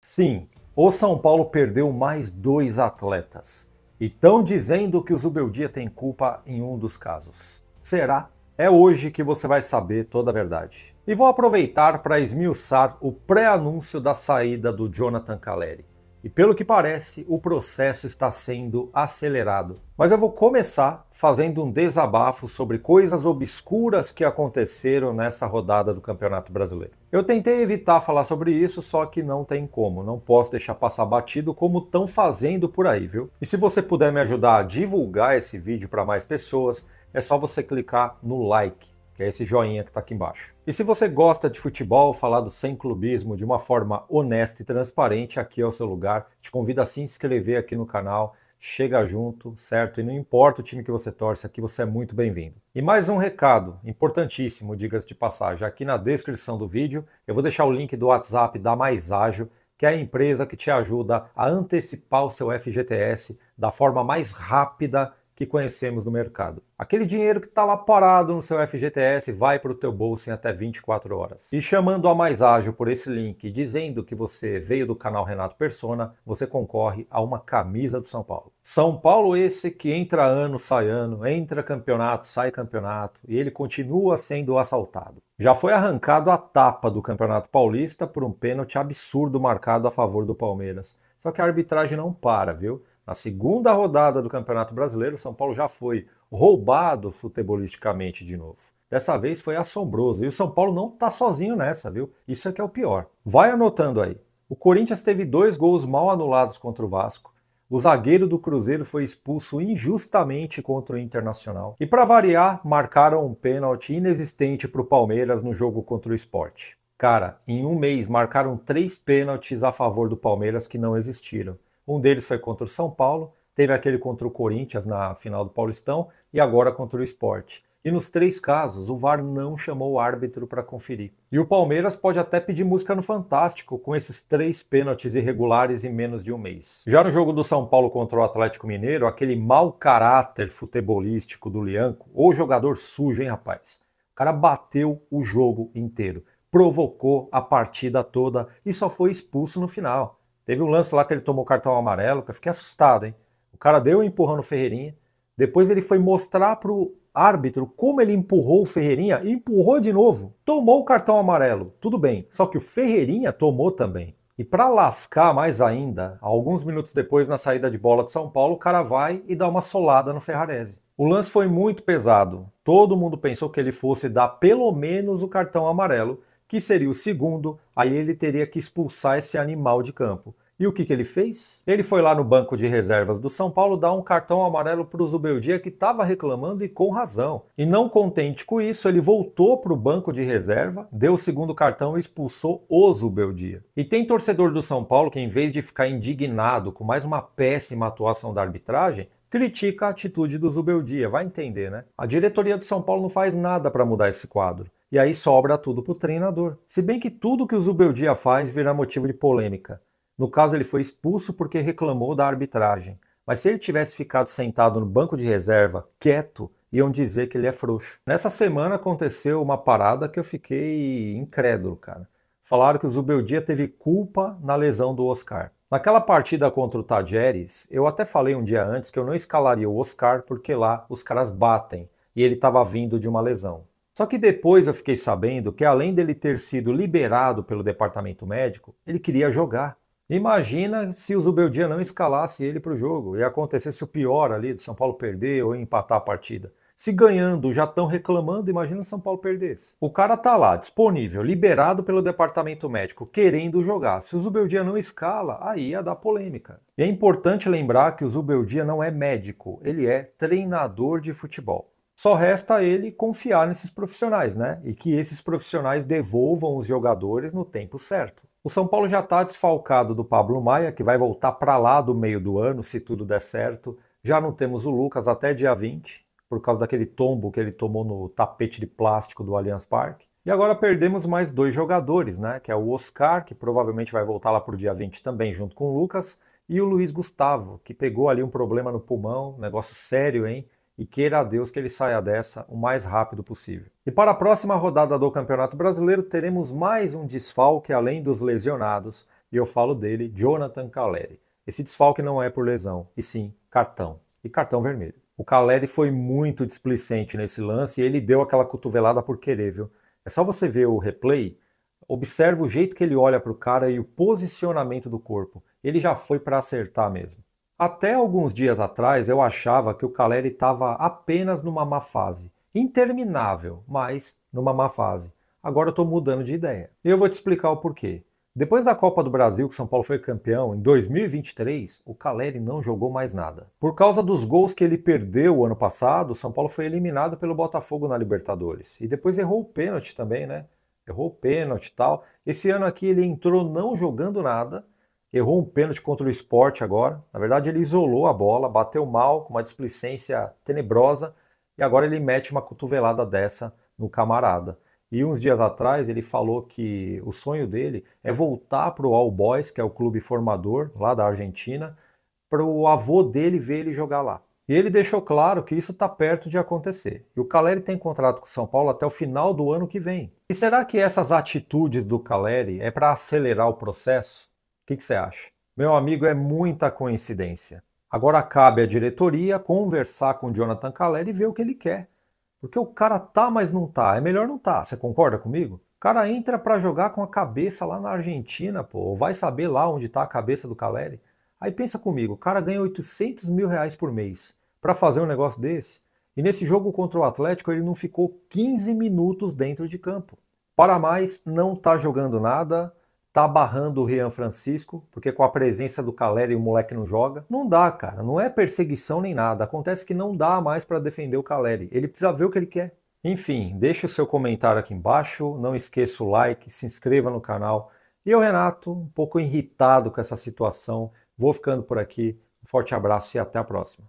Sim, o São Paulo perdeu mais dois atletas. E estão dizendo que o Zubeldia tem culpa em um dos casos. Será? É hoje que você vai saber toda a verdade. E vou aproveitar para esmiuçar o pré-anúncio da saída do Jonathan Calleri. E pelo que parece, o processo está sendo acelerado. Mas eu vou começar fazendo um desabafo sobre coisas obscuras que aconteceram nessa rodada do Campeonato Brasileiro. Eu tentei evitar falar sobre isso, só que não tem como. Não posso deixar passar batido como estão fazendo por aí, viu? E se você puder me ajudar a divulgar esse vídeo para mais pessoas, é só você clicar no like, que é esse joinha que está aqui embaixo. E se você gosta de futebol, falado sem clubismo, de uma forma honesta e transparente, aqui é o seu lugar. Te convido a se inscrever aqui no canal, chega junto, certo? E não importa o time que você torce, aqui você é muito bem-vindo. E mais um recado, importantíssimo, diga-se de passagem, aqui na descrição do vídeo eu vou deixar o link do WhatsApp da Mais Ágil, que é a empresa que te ajuda a antecipar o seu FGTS da forma mais rápida que conhecemos no mercado. Aquele dinheiro que está lá parado no seu FGTS vai para o teu bolso em até 24 horas. E chamando a Mais Ágil por esse link, dizendo que você veio do canal Renato Persona, você concorre a uma camisa do São Paulo. São Paulo esse que entra ano, sai ano, entra campeonato, sai campeonato, e ele continua sendo assaltado. Já foi arrancado a tapa do Campeonato Paulista por um pênalti absurdo marcado a favor do Palmeiras. Só que a arbitragem não para, viu? Na segunda rodada do Campeonato Brasileiro, o São Paulo já foi roubado futebolisticamente de novo. Dessa vez foi assombroso. E o São Paulo não está sozinho nessa, viu? Isso é que é o pior. Vai anotando aí. O Corinthians teve 2 gols mal anulados contra o Vasco. O zagueiro do Cruzeiro foi expulso injustamente contra o Internacional. E para variar, marcaram um pênalti inexistente para o Palmeiras no jogo contra o Sport. Cara, em um mês marcaram 3 pênaltis a favor do Palmeiras que não existiram. Um deles foi contra o São Paulo, teve aquele contra o Corinthians na final do Paulistão e agora contra o Sport. E nos 3 casos, o VAR não chamou o árbitro para conferir. E o Palmeiras pode até pedir música no Fantástico com esses 3 pênaltis irregulares em menos de um mês. Já no jogo do São Paulo contra o Atlético Mineiro, aquele mau caráter futebolístico do Lianco, ou jogador sujo, hein, rapaz? O cara bateu o jogo inteiro, provocou a partida toda e só foi expulso no final. Teve um lance lá que ele tomou cartão amarelo, que eu fiquei assustado, hein? O cara deu um empurrão no Ferreirinha, depois ele foi mostrar pro árbitro como ele empurrou o Ferreirinha e empurrou de novo. Tomou o cartão amarelo, tudo bem, só que o Ferreirinha tomou também. E para lascar mais ainda, alguns minutos depois, na saída de bola de São Paulo, o cara vai e dá uma solada no Ferrarese. O lance foi muito pesado, todo mundo pensou que ele fosse dar pelo menos o cartão amarelo, que seria o segundo, aí ele teria que expulsar esse animal de campo. E o que ele fez? Ele foi lá no banco de reservas do São Paulo dar um cartão amarelo para o Zubeldia, que estava reclamando e com razão. E não contente com isso, ele voltou para o banco de reserva, deu o segundo cartão e expulsou o Zubeldia. E tem torcedor do São Paulo que, em vez de ficar indignado com mais uma péssima atuação da arbitragem, critica a atitude do Zubeldia, vai entender, né? A diretoria do São Paulo não faz nada para mudar esse quadro. E aí sobra tudo para o treinador. Se bem que tudo que o Zubeldia faz vira motivo de polêmica. No caso, ele foi expulso porque reclamou da arbitragem. Mas se ele tivesse ficado sentado no banco de reserva, quieto, iam dizer que ele é frouxo. Nessa semana aconteceu uma parada que eu fiquei incrédulo, cara. Falaram que o Zubeldia teve culpa na lesão do Oscar. Naquela partida contra o Tajeres, eu até falei um dia antes que eu não escalaria o Oscar porque lá os caras batem e ele estava vindo de uma lesão. Só que depois eu fiquei sabendo que, além dele ter sido liberado pelo departamento médico, ele queria jogar. Imagina se o Zubeldia não escalasse ele para o jogo e acontecesse o pior ali, do São Paulo perder ou empatar a partida. Se ganhando já estão reclamando, imagina se São Paulo perdesse. O cara tá lá, disponível, liberado pelo departamento médico, querendo jogar. Se o Zubeldia não escala, aí ia dar polêmica. E é importante lembrar que o Zubeldia não é médico, ele é treinador de futebol. Só resta a ele confiar nesses profissionais, né? E que esses profissionais devolvam os jogadores no tempo certo. O São Paulo já está desfalcado do Pablo Maia, que vai voltar para lá do meio do ano, se tudo der certo. Já não temos o Lucas até dia 20, por causa daquele tombo que ele tomou no tapete de plástico do Allianz Parque. E agora perdemos mais 2 jogadores, né? Que é o Oscar, que provavelmente vai voltar lá para o dia 20 também, junto com o Lucas, e o Luiz Gustavo, que pegou ali um problema no pulmão, negócio sério, hein? E queira a Deus que ele saia dessa o mais rápido possível. E para a próxima rodada do Campeonato Brasileiro teremos mais um desfalque além dos lesionados, e eu falo dele, Jonathan Calleri. Esse desfalque não é por lesão, e sim cartão, e cartão vermelho. O Calleri foi muito displicente nesse lance e ele deu aquela cotovelada por querer, viu? É só você ver o replay, observa o jeito que ele olha para o cara e o posicionamento do corpo. Ele já foi para acertar mesmo. Até alguns dias atrás eu achava que o Calleri estava apenas numa má fase. Interminável, mas numa má fase. Agora eu estou mudando de ideia. E eu vou te explicar o porquê. Depois da Copa do Brasil, que São Paulo foi campeão, em 2023, o Calleri não jogou mais nada. Por causa dos gols que ele perdeu o ano passado, o São Paulo foi eliminado pelo Botafogo na Libertadores. E depois errou o pênalti também, né? Errou o pênalti e tal. Esse ano aqui ele entrou não jogando nada, errou um pênalti contra o Sport agora. Na verdade ele isolou a bola, bateu mal, com uma displicência tenebrosa, e agora ele mete uma cotovelada dessa no camarada. E uns dias atrás ele falou que o sonho dele é voltar para o All Boys, que é o clube formador lá da Argentina, para o avô dele ver ele jogar lá. E ele deixou claro que isso está perto de acontecer. E o Calleri tem contrato com o São Paulo até o final do ano que vem. E será que essas atitudes do Calleri é para acelerar o processo? O que você acha? Meu amigo, é muita coincidência. Agora cabe à diretoria conversar com o Jonathan Calleri e ver o que ele quer. Porque o cara tá, mas não tá. É melhor não tá. Você concorda comigo? O cara entra para jogar com a cabeça lá na Argentina, pô. Ou vai saber lá onde tá a cabeça do Calleri. Aí pensa comigo, o cara ganha 800 mil reais por mês para fazer um negócio desse. E nesse jogo contra o Atlético ele não ficou 15 minutos dentro de campo. Para mais, não tá jogando nada, tá barrando o Rian Francisco, porque com a presença do Calleri o moleque não joga. Não dá, cara, não é perseguição nem nada. Acontece que não dá mais para defender o Calleri. Ele precisa ver o que ele quer. Enfim, deixe o seu comentário aqui embaixo, não esqueça o like, se inscreva no canal. E eu, Renato, um pouco irritado com essa situação, vou ficando por aqui. Um forte abraço e até a próxima.